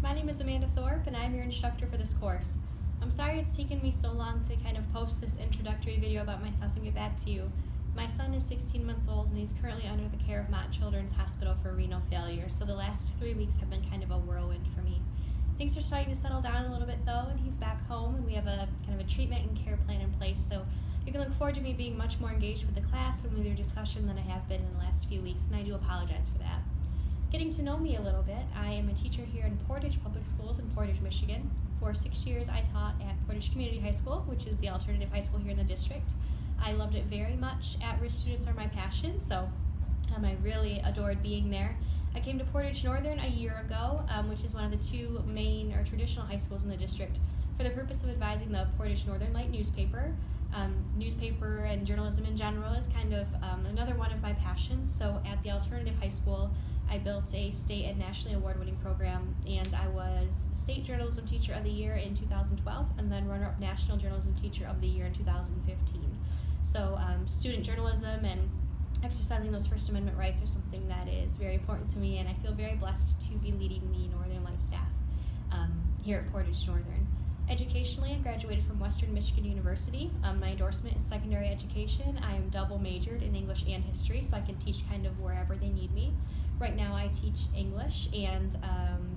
my name is Amanda Thorpe and I'm your instructor for this course. I'm sorry it's taken me so long to kind of post this introductory video about myself and get back to you. My son is 16 months old and he's currently under the care of Mott Children's Hospital for renal failure, so the last 3 weeks have been kind of a whirlwind for me. Things are starting to settle down a little bit though, and he's back home and we have a kind of a treatment and care plan in place, so you can look forward to me being much more engaged with the class and with your discussion than I have been in the last few weeks, and I do apologize for that. Getting to know me a little bit, I am a teacher here in Portage Public Schools in Portage, Michigan. For 6 years I taught at Portage Community High School, which is the alternative high school here in the district. I loved it very much. At-risk students are my passion, so I really adored being there. I came to Portage Northern a year ago, which is one of the two main or traditional high schools in the district, for the purpose of advising the Portage Northern Light newspaper. Newspaper and journalism in general is kind of another one of my passions. So at the alternative high school, I built a state and nationally award-winning program, and I was State Journalism Teacher of the Year in 2012, and then runner-up National Journalism Teacher of the Year in 2015. So student journalism and exercising those First Amendment rights are something that is very important to me, and I feel very blessed to be leading the Northern Light staff here at Portage Northern. Educationally, I graduated from Western Michigan University. My endorsement is secondary education. I am double majored in English and history, so I can teach kind of wherever they need me. Right now I teach English, and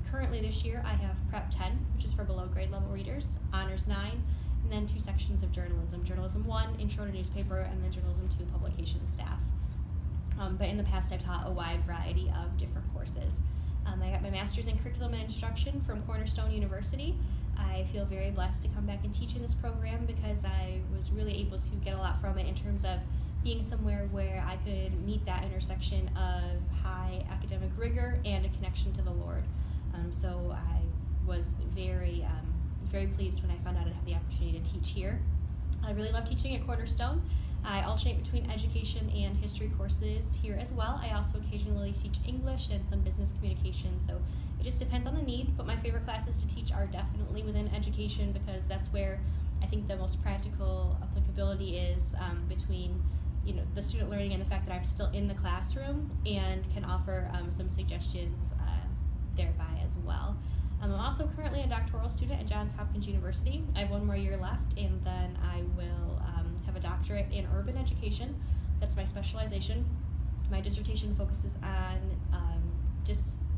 currently this year I have Prep 10, which is for below grade level readers, Honors 9, and then 2 sections of journalism. Journalism 1, Intro to Newspaper, and then Journalism 2, Publication Staff. But in the past I've taught a wide variety of different courses. I got my master's in curriculum and instruction from Cornerstone University. I feel very blessed to come back and teach in this program because I was really able to get a lot from it in terms of being somewhere where I could meet that intersection of high academic rigor and a connection to the Lord. So I was very pleased when I found out I'd have the opportunity to teach here. I really love teaching at Cornerstone. I alternate between education and history courses here as well. I also occasionally teach English and some business communication, so it just depends on the need, but my favorite classes to teach are definitely within education because that's where I think the most practical applicability is between the student learning and the fact that I'm still in the classroom and can offer some suggestions thereby as well. I'm also currently a doctoral student at Johns Hopkins University. I have 1 more year left, and then I will have a doctorate in urban education. That's my specialization. My dissertation focuses on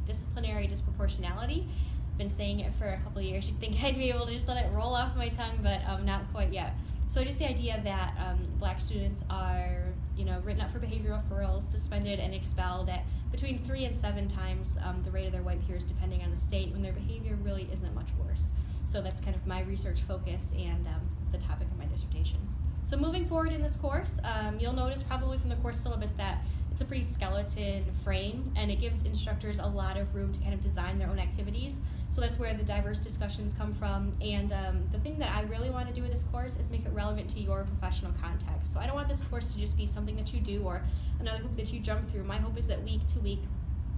disciplinary disproportionality. I've been saying it for a couple of years. You'd think I'd be able to just let it roll off my tongue, but not quite yet. So just the idea that black students are written up for behavioral referrals, suspended, and expelled at between 3 and 7 times the rate of their white peers depending on the state, when their behavior really isn't much worse. So that's kind of my research focus and the topic of my dissertation. So moving forward in this course, you'll notice probably from the course syllabus that it's a pretty skeleton frame, and it gives instructors a lot of room to kind of design their own activities. So that's where the diverse discussions come from, and the thing that I really want to do with this course is make it relevant to your professional context. So I don't want this course to just be something that you do or another hoop that you jump through. My hope is that week to week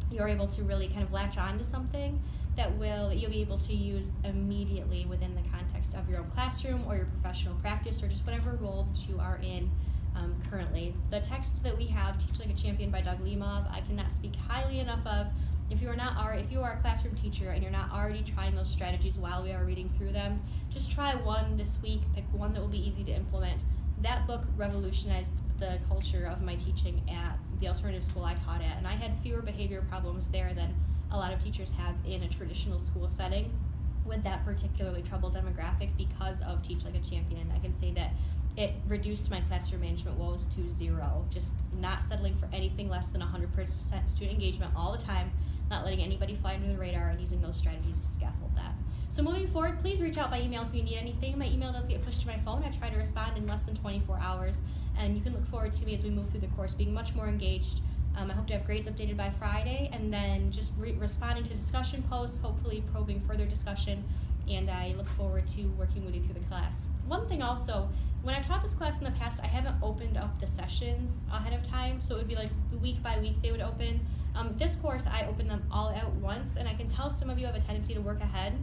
you're able to really kind of latch on to something that you'll be able to use immediately within the context of your own classroom or your professional practice or just whatever role that you are in currently. The text that we have, Teach Like a Champion by Doug Limov, I cannot speak highly enough of. If you are a classroom teacher and you're not already trying those strategies while we are reading through them, just try one this week, pick one that will be easy to implement. That book revolutionized the culture of my teaching at the alternative school I taught at, and I had fewer behavior problems there than a lot of teachers have in a traditional school setting with that particularly troubled demographic because of Teach Like a Champion. I can say that it reduced my classroom management woes to 0, just not settling for anything less than 100% student engagement all the time, not letting anybody fly under the radar, and using those strategies to scaffold that. So moving forward, please reach out by email if you need anything. My email does get pushed to my phone. I try to respond in less than 24 hours, and you can look forward to me as we move through the course being much more engaged. I hope to have grades updated by Friday, and then just responding to discussion posts, hopefully probing further discussion, and I look forward to working with you through the class. One thing also, when I've taught this class in the past, I haven't opened up the sessions ahead of time, so it would be like week by week they would open. This course, I open them all at once, and I can tell some of you have a tendency to work ahead.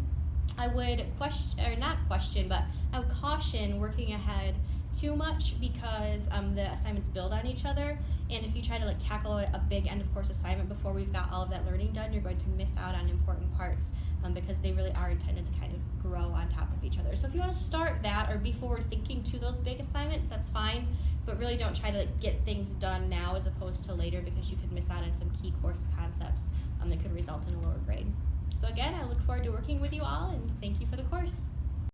I would I would caution working ahead too much because the assignments build on each other, and if you try to tackle a big end of course assignment before we've got all of that learning done, you're going to miss out on important parts because they really are intended to kind of grow on top of each other. So if you want to start that or be forward thinking to those big assignments, that's fine, but really don't try to get things done now as opposed to later, because you could miss out on some key course concepts that could result in a lower grade. So again, I look forward to working with you all, and thank you for the course.